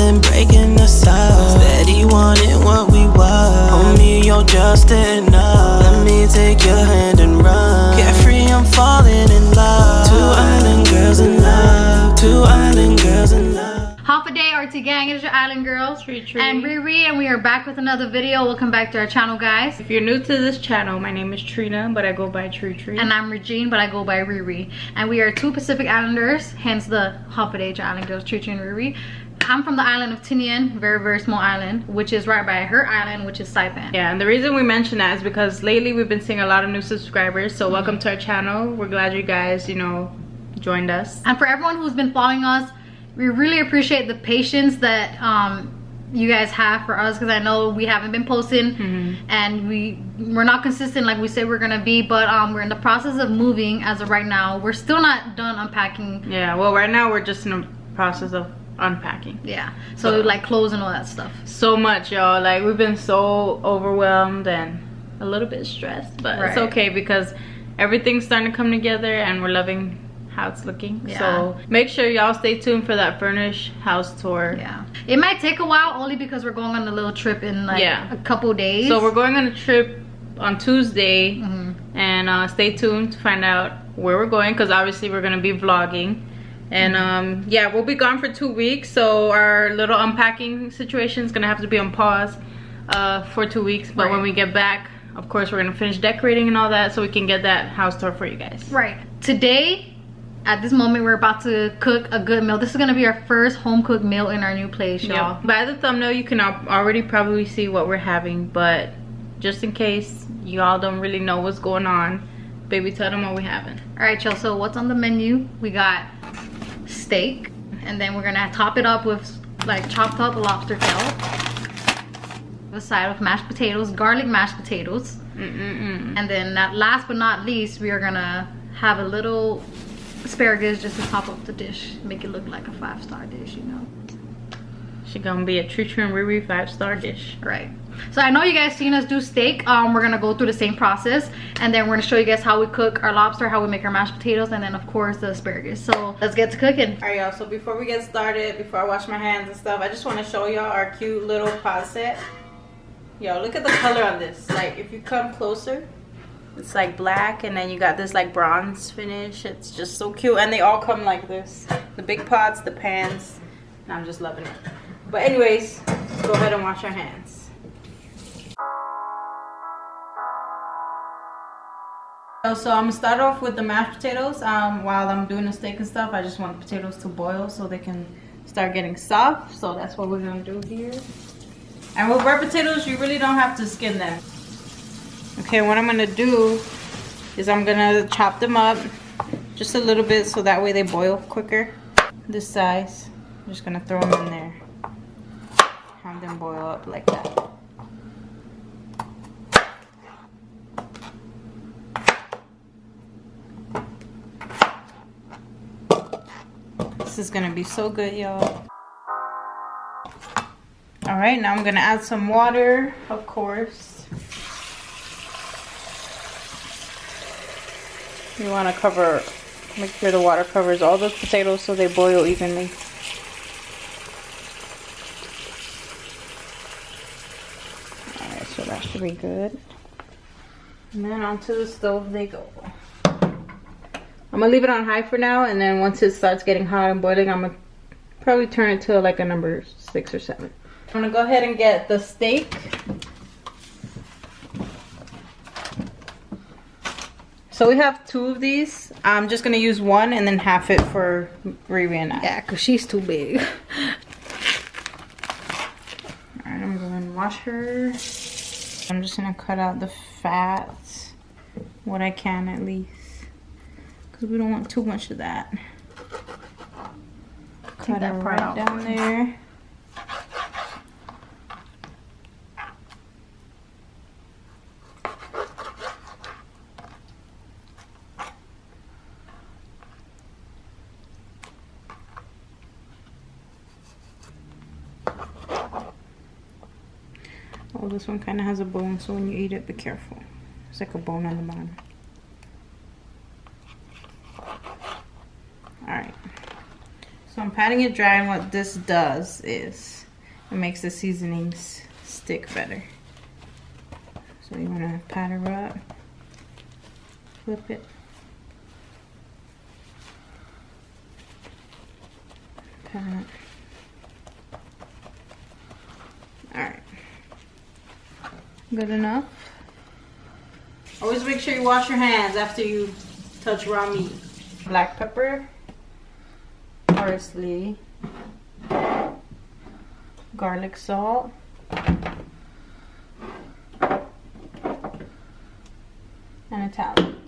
been breaking us up. Steady wanting what we want. Homie, you're just enough. Let me take your hand and run. Carefree, I'm falling in love. Two island girls in love. Two island girls in love. Half a day, RT gang, it is your island girls, TriTri and RiRi, and we are back with another video. Welcome back to our channel, guys. If you're new to this channel, my name is Trina, but I go by TriTri. And I'm Regine, but I go by RiRi. And we are two Pacific Islanders, hence the half a day island girls, TriTri and RiRi. I'm from the island of Tinian, very small island, which is right by her island, which is Saipan. Yeah, and the reason we mention that is because lately we've been seeing a lot of new subscribers. So welcome to our channel. We're glad you guys, joined us. And for everyone who's been following us, we really appreciate the patience that you guys have for us, because I know we haven't been posting and we're not consistent like we said we're gonna be, but we're in the process of moving as of right now. We're still not done unpacking. Yeah, well, right now we're just in the process of unpacking. Yeah, so like clothes and all that stuff. So much, y'all. Like, we've been so overwhelmed and a little bit stressed, but it's okay because everything's starting to come together and we're loving how it's looking. Yeah. So make sure y'all stay tuned for that furnished house tour. Yeah, it might take a while only because we're going on a little trip in like a couple days. So we're going on a trip on Tuesday, and stay tuned to find out where we're going, because obviously we're going to be vlogging. And yeah, we'll be gone for 2 weeks, so our little unpacking situation is going to have to be on pause for 2 weeks. But when we get back, of course, we're going to finish decorating and all that so we can get that house tour for you guys. Right. Today, at this moment, we're about to cook a good meal. This is gonna be our first home cooked meal in our new place, y'all. Yep. By the thumbnail, you can already probably see what we're having, but just in case y'all don't really know what's going on, baby, tell them what we're having. All right, y'all, so what's on the menu? We got steak, and then we're gonna top it up with like chopped up lobster tail. A side of mashed potatoes, garlic mashed potatoes. And then last but not least, we are gonna have a little asparagus just to top up the dish, make it look like a 5-star dish, She gonna be a TriTri and RiRi 5-star dish. Right. So I know you guys seen us do steak. We're gonna go through the same process, and then we're gonna show you guys how we cook our lobster, how we make our mashed potatoes, and then of course the asparagus. So let's get to cooking. All right, y'all, so before we get started, before I wash my hands and stuff, I just want to show y'all our cute little pot set. Yo, look at the color on this. Like, if you come closer, it's like black, and then you got this like bronze finish. It's just so cute, and they all come like this. The big pots, the pans, and I'm just loving it. But anyways, let's go ahead and wash our hands. So I'm gonna start off with the mashed potatoes. While I'm doing the steak and stuff, I just want the potatoes to boil so they can start getting soft. So that's what we're gonna do here. And with red potatoes, you really don't have to skin them. Okay, what I'm gonna do is I'm gonna chop them up just a little bit so that way they boil quicker. This size, I'm just gonna throw them in there. Have them boil up like that. This is gonna be so good, y'all. All right, now I'm gonna add some water, of course. You want to make sure the water covers all those potatoes so they boil evenly. Alright, so that should be good. And then onto the stove they go. I'm going to leave it on high for now, and then once it starts getting hot and boiling, I'm going to probably turn it to like a number 6 or 7. I'm going to go ahead and get the steak. So we have 2 of these. I'm just gonna use one and then half it for RiRi and I. Yeah, cause she's too big. Alright, I'm going to wash her. I'm just gonna cut out the fat, what I can at least, because we don't want too much of that. Cut it right down there. Oh, this one kind of has a bone, so when you eat it, be careful. It's like a bone on the bottom. Alright. So I'm patting it dry, and what this does is it makes the seasonings stick better. So you want to pat her up, flip it, pat. Alright, good enough. Always make sure you wash your hands after you touch raw meat. Black pepper, parsley, garlic salt, and Italian.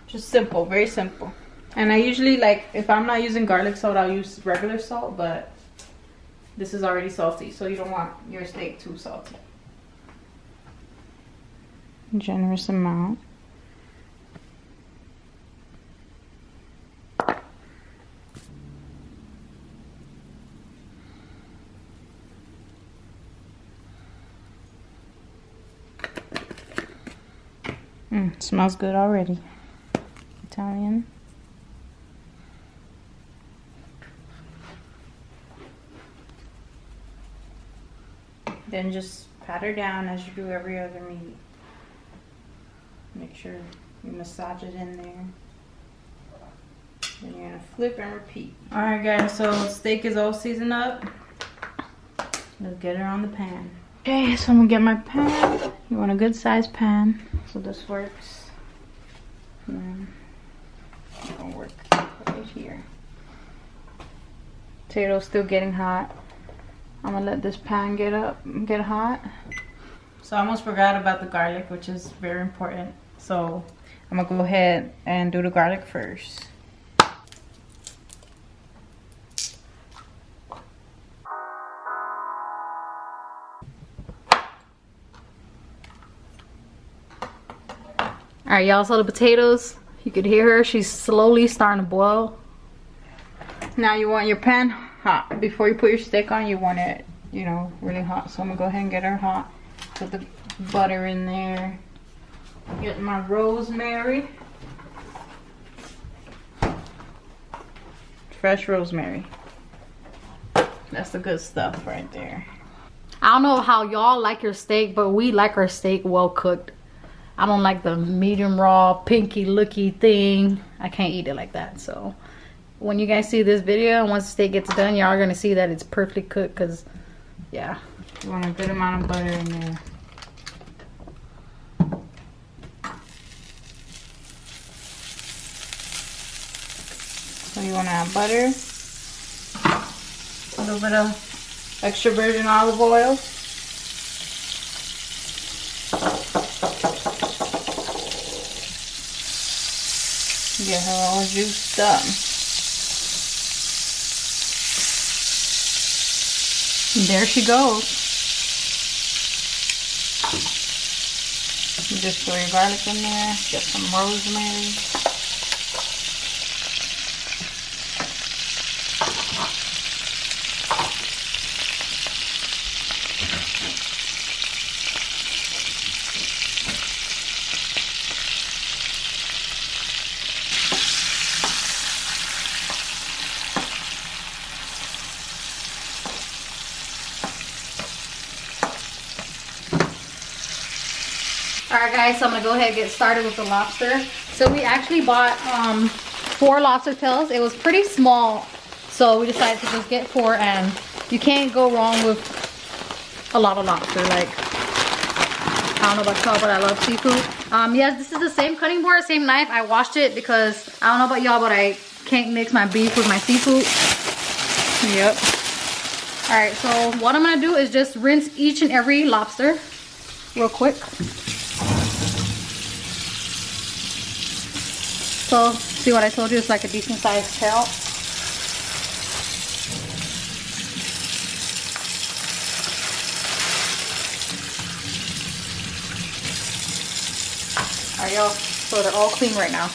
Just simple, very simple. And I usually, like, if I'm not using garlic salt, I'll use regular salt, but this is already salty, so you don't want your steak too salty. Generous amount. Smells good already. Italian. Then just pat her down as you do every other meat. Make sure you massage it in there. Then you're gonna flip and repeat. Alright guys, so steak is all seasoned up. Let's get her on the pan. Okay, so I'm gonna get my pan. You want a good sized pan, so this works. And then it's gonna work right here. Potatoes still getting hot. I'm gonna let this pan get hot. So I almost forgot about the garlic, which is very important. So I'm gonna go ahead and do the garlic first. Alright, y'all saw the potatoes. You could hear her. She's slowly starting to boil. Now you want your pan hot. Before you put your steak on, you want it, you know, really hot. So I'm gonna go ahead and get her hot. Put the butter in there. Get my rosemary. Fresh rosemary. That's the good stuff right there. I don't know how y'all like your steak, but we like our steak well cooked. I don't like the medium raw, pinky looky thing. I can't eat it like that. So when you guys see this video and once the steak gets done, y'all are gonna see that it's perfectly cooked, because yeah. You want a good amount of butter in there. So you want to add butter, a little bit of extra virgin olive oil, get her all juiced up. And there she goes. You just throw your garlic in there, get some rosemary. Alright guys, so I'm gonna go ahead and get started with the lobster. So we actually bought 4 lobster tails. It was pretty small, so we decided to just get 4, and you can't go wrong with a lot of lobster. Like, I don't know about y'all, but I love seafood. Yes, this is the same cutting board, same knife. I washed it because I don't know about y'all, but I can't mix my beef with my seafood. Yep. Alright, so what I'm gonna do is just rinse each and every lobster real quick. So, see what I told you? It's like a decent sized tail. Alright y'all, so they're all clean right now.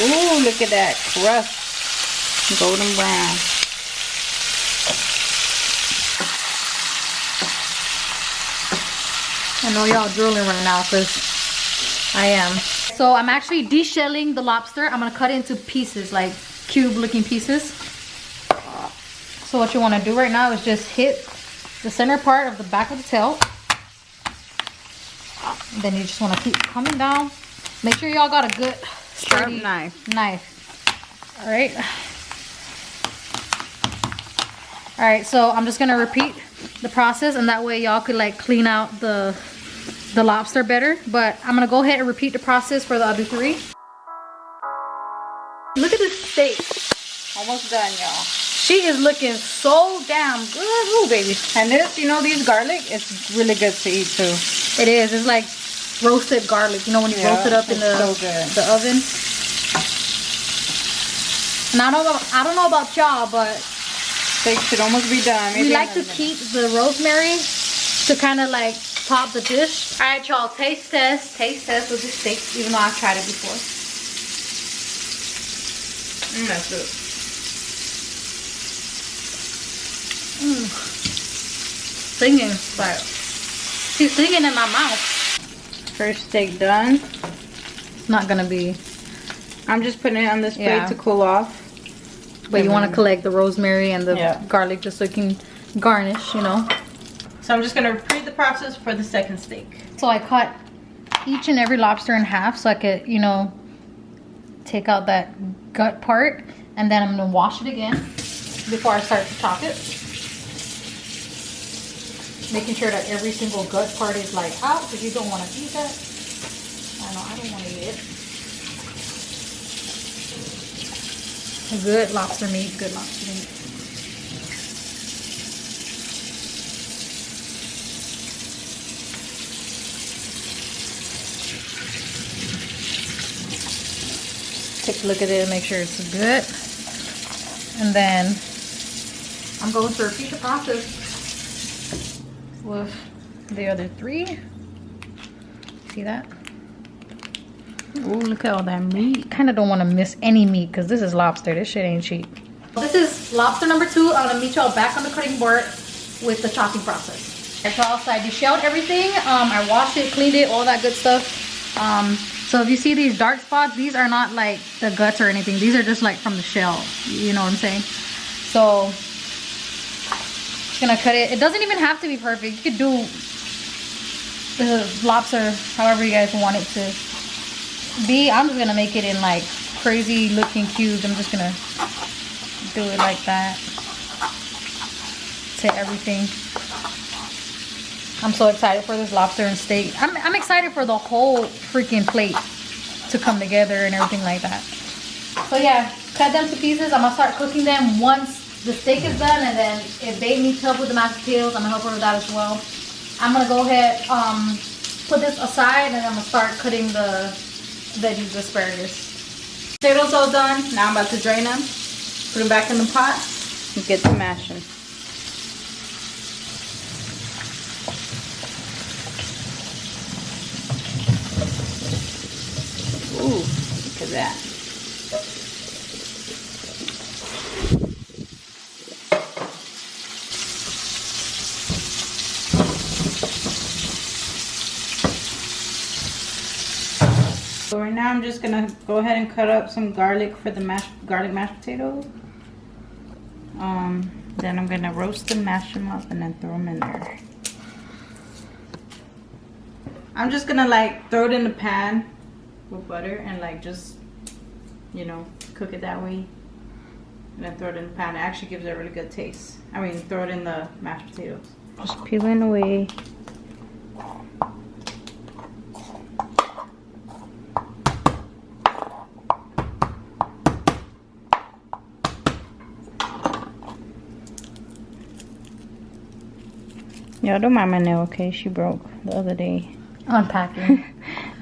Ooh, look at that crust, golden brown. I know y'all drooling right now because I am. So I'm actually de-shelling the lobster. I'm gonna cut it into pieces, like cube looking pieces. So what you wanna do right now is just hit the center part of the back of the tail. Then you just wanna keep coming down. Make sure y'all got a good sharp knife. All right. All right, so I'm just gonna repeat the process, and that way y'all could like clean out the lobster better. But I'm gonna go ahead and repeat the process for the other 3. Look at this steak. Almost done, y'all. She is looking so damn good. Ooh, baby. And this, you know, these garlic, it's really good to eat too. It is. It's like roasted garlic. You know when you roast it up in the oven. And I don't know about y'all, but steak should almost be done. Maybe we like to keep the rosemary to kind of like top the dish. All right, y'all, taste test with this steak, even though I've tried it before. That's good. Singing, but she's singing in my mouth. First steak done. It's not gonna be. I'm just putting it on this plate to cool off. But you want to collect the rosemary and the garlic just so you can garnish, you know. So I'm just gonna repeat the process for the second steak. So I cut each and every lobster in half so I could, you know, take out that gut part, and then I'm gonna wash it again before I start to chop it. Making sure that every single gut part is like out, because you don't want to eat that. I know I don't want to eat it. Good lobster meat, good lobster meat. Take a look at it and make sure it's good. And then I'm going to repeat the process with the other 3. See that? Ooh, look at all that meat. Kind of don't want to miss any meat because this is lobster. This shit ain't cheap. This is lobster number 2. I'm gonna meet y'all back on the cutting board with the chopping process. So I deshelled everything. I washed it, cleaned it, all that good stuff. So if you see these dark spots, these are not like the guts or anything. These are just like from the shell. You know what I'm saying? So just gonna cut it. It doesn't even have to be perfect. You could do the lobster however you guys want it to be. I'm just gonna make it in like crazy looking cubes. I'm just gonna do it like that to everything. I'm so excited for this lobster and steak. I'm excited for the whole freaking plate to come together and everything like that. So yeah, cut them to pieces. I'm gonna start cooking them once the steak is done, and then if Babe needs help with the mashed potatoes, I'm gonna help her with that as well. I'm gonna go ahead, put this aside, and I'm gonna start cutting the veggies, asparagus. Potatoes all done. Now I'm about to drain them, put them back in the pot, and get to mashing. Ooh, look at that. So right now I'm just gonna go ahead and cut up some garlic for the garlic mashed potatoes. Then I'm gonna roast them, mash them up, and then throw them in there. I'm just gonna like throw it in the pan with butter and like just, you know, cook it that way. And then throw it in the pan. It actually gives it a really good taste. I mean, throw it in the mashed potatoes. Just peeling away. Y'all don't mind my nail, okay? She broke the other day. Unpacking.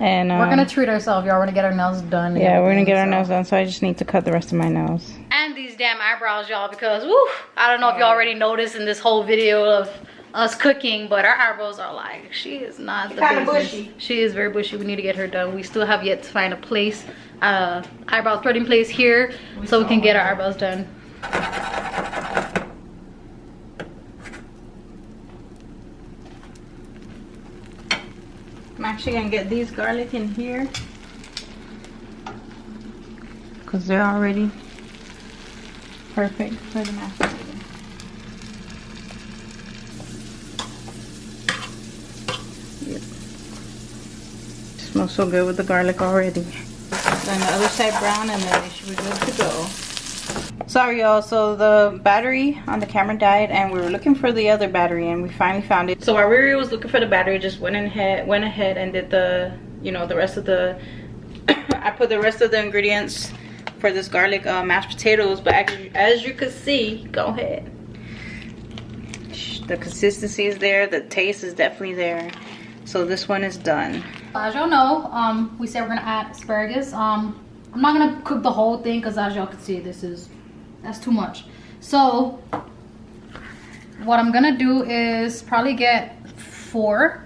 And we're gonna treat ourselves, y'all. We're gonna get our nails done. Yeah, we're gonna get our nails done, so I just need to cut the rest of my nails. And these damn eyebrows, y'all, because woo, I don't know if y'all already noticed in this whole video of us cooking, but our eyebrows are like, she is not the kind of bushy. She is very bushy. We need to get her done. We still have yet to find a place, eyebrow threading place here, so we can get our eyebrows done. actually gonna get these garlic in here because they're already perfect for the mashed potato. Yep. Smells so good with the garlic already. Then the other side brown, and then they should be good to go. Sorry y'all, so the battery on the camera died and we were looking for the other battery and we finally found it. So while RiRi was looking for the battery, just went ahead and did the, you know, the rest of the I put the rest of the ingredients for this garlic mashed potatoes, but actually, as you could see, go ahead. The consistency is there, the taste is definitely there. So this one is done. As y'all know, we said we're gonna add asparagus. I'm not gonna cook the whole thing because as y'all can see, that's too much. So what I'm gonna do is probably get four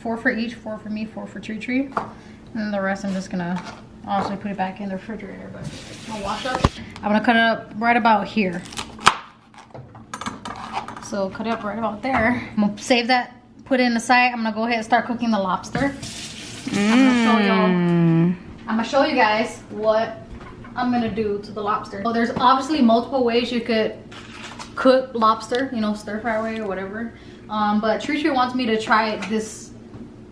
for each, 4 for me, 4 for TriTri, and then the rest I'm just gonna also put it back in the refrigerator. But I'll wash up. I'm gonna cut it up right about here. So cut it up right about there. I'm gonna save that, put it in the side. I'm gonna go ahead and start cooking the lobster. I'm gonna show you guys what I'm gonna do to the lobster. So there's obviously multiple ways you could cook lobster, you know, stir fry way or whatever. But TriTri wants me to try it this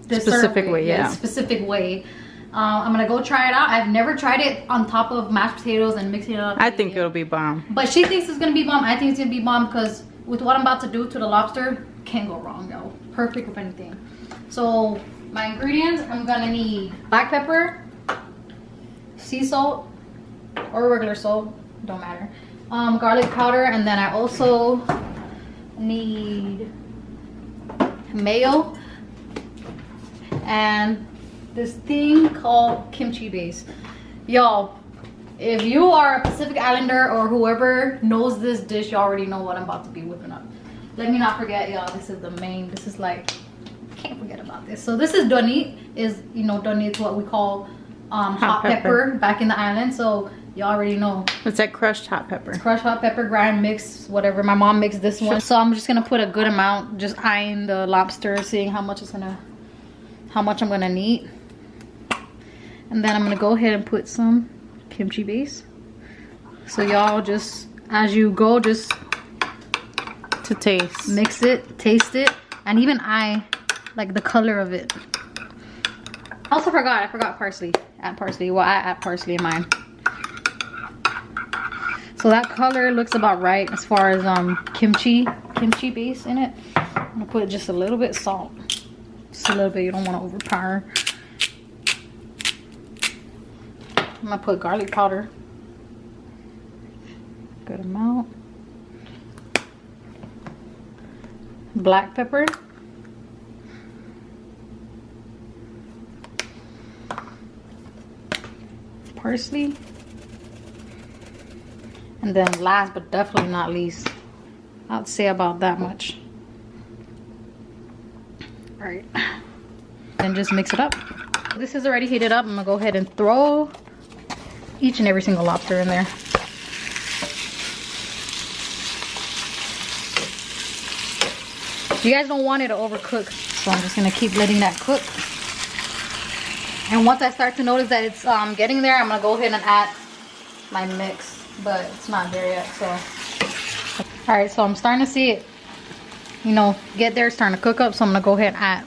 specific way, yeah. Specific way. I'm gonna go try it out. I've never tried it on top of mashed potatoes and mixing it up. I think it'll be bomb. But she thinks it's gonna be bomb. I think it's gonna be bomb because with what I'm about to do to the lobster, can't go wrong, yo. Perfect with anything. So my ingredients, I'm gonna need black pepper, sea salt, or regular salt, don't matter. Garlic powder, and then I also need mayo and this thing called kimchi base. Y'all, if you are a Pacific Islander or whoever knows this dish, you already know what I'm about to be whipping up. Let me not forget, y'all, this is the main, this is like, can't forget about this. So this is donit, you know, donit is what we call hot pepper back in the island. So you already know. It's like crushed hot pepper. It's crushed hot pepper, grind, mix, whatever. My mom makes this one. So I'm just gonna put a good amount, just eyeing the lobster, seeing how much I'm gonna need. And then I'm gonna go ahead and put some kimchi base. So y'all just, as you go, just to taste. Mix it, taste it, and even eye like the color of it. I forgot parsley. Add parsley. Well, I add parsley in mine. So that color looks about right as far as kimchi base in it. I'm gonna put just a little bit salt. Just a little bit, you don't want to overpower. I'm gonna put garlic powder. Good amount. Black pepper. Parsley. And then last but definitely not least, I'd say about that much. All right. Then just mix it up. This is already heated up. I'm gonna go ahead and throw each and every single lobster in there. You guys don't want it to overcook, so I'm just gonna keep letting that cook. And once I start to notice that it's getting there, I'm gonna go ahead and add my mix, but it's not there yet. So, all right, so I'm starting to see it, you know, get there, starting to cook up. So I'm gonna go ahead and add.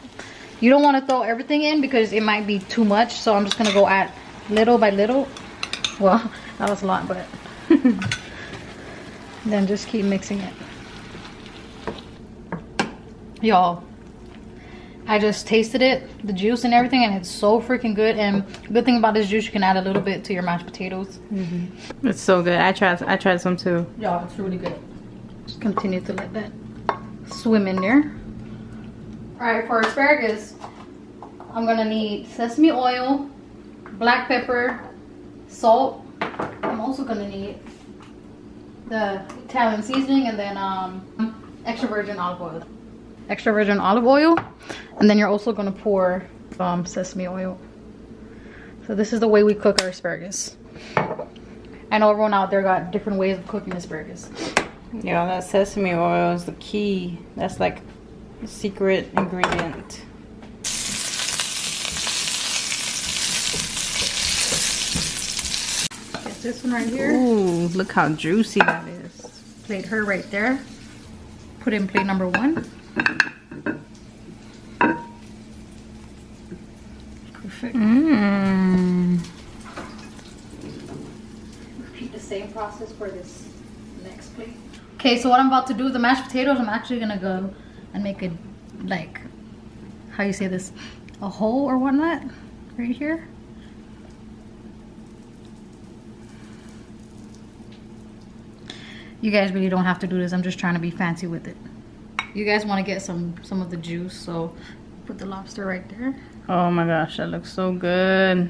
You don't want to throw everything in because it might be too much. So I'm just gonna go add little by little. Well, that was a lot, but then just keep mixing it. Y'all, I just tasted it, the juice and everything, and it's so freaking good. And good thing about this juice, you can add a little bit to your mashed potatoes. It's so good. I tried some too. Y'all, it's really good. Just continue to let that swim in there. All right, for asparagus, I'm gonna need sesame oil, black pepper, salt. I'm also gonna need the Italian seasoning, and then extra virgin olive oil. Extra virgin olive oil, and then you're also going to pour sesame oil. So this is the way we cook our asparagus. I know everyone out there got different ways of cooking asparagus. Yeah, that sesame oil is the key. That's like the secret ingredient. this one right here. Ooh, look how juicy that is. Plate her right there. Put in plate number 1. Perfect. Repeat the same process for this next plate. Okay, so what I'm about to do with the mashed potatoes, I'm actually gonna go and make it like, how you say this, a hole or whatnot right here. You guys really don't have to do this. I'm just trying to be fancy with it. You guys want to get some of the juice, so put the lobster right there. Oh my gosh, that looks so good.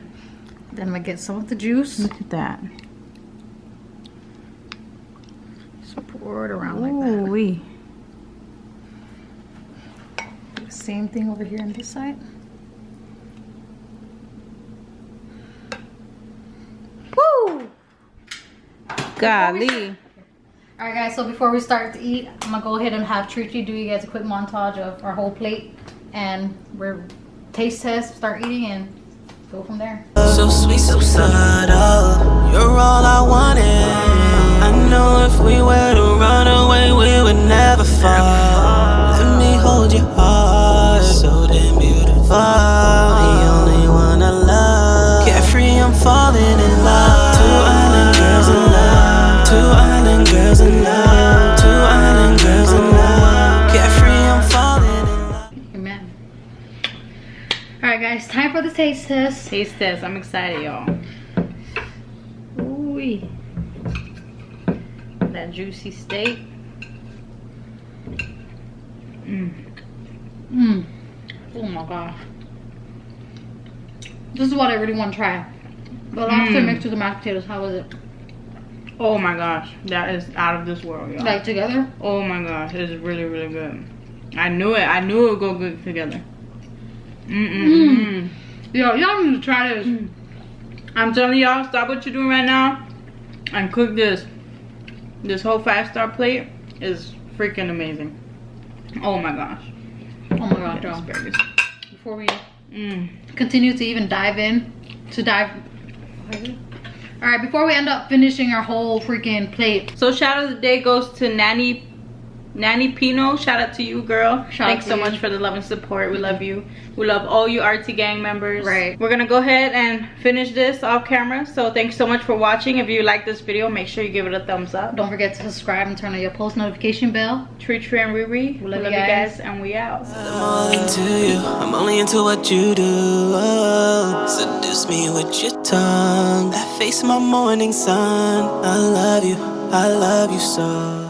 Then I'm gonna get some of the juice. Look at that. Just pour it around like that. Ooh-wee. Do the same thing over here on this side. Woo! Golly. Alright guys, so before we start to eat, I'm gonna go ahead and have TriTri do you guys a quick montage of our whole plate, and we're taste test, start eating, and go from there. So sweet, so subtle. You're all I wanted. I know if we were to run away, we would never fall. Let me hold your heart, so damn beautiful. The only one I love. Carefree, I'm falling in love. 2 island girls in love. 2 island girls in love. 2 island girls in love. Carefree, I'm falling in love. Amen. Alright guys, time for the taste test. Taste test. I'm excited, y'all. Ooh-wee. That juicy steak. Oh my gosh. This is what I really want to try. The lobster mixed with the mashed potatoes, how was it? Oh my gosh, that is out of this world, y'all. Like together? Oh my gosh, it is really, really good. I knew it. I knew it would go good together. Yo, y'all need to try this. I'm telling y'all, stop what you're doing right now and cook this. This whole 5-star plate is freaking amazing. Oh my gosh. Oh my god, y'all. Asparagus. Before we continue to even dive in, Alright, before we end up finishing our whole freaking plate. So shout out of the day goes to Nanny Pino. Shout out to you, girl. Thanks so much for the love and support. We love you. We love all you RT gang members. Right. We're gonna go ahead and finish this off camera. So thanks so much for watching. If you like this video, make sure you give it a thumbs up. Don't forget to subscribe and turn on your post notification bell. TriTri and RiRi. We love you guys, and we out. I'm all into you, I'm only into what you do. Oh, seduce me with your tongue, that face, my morning sun. I love you so.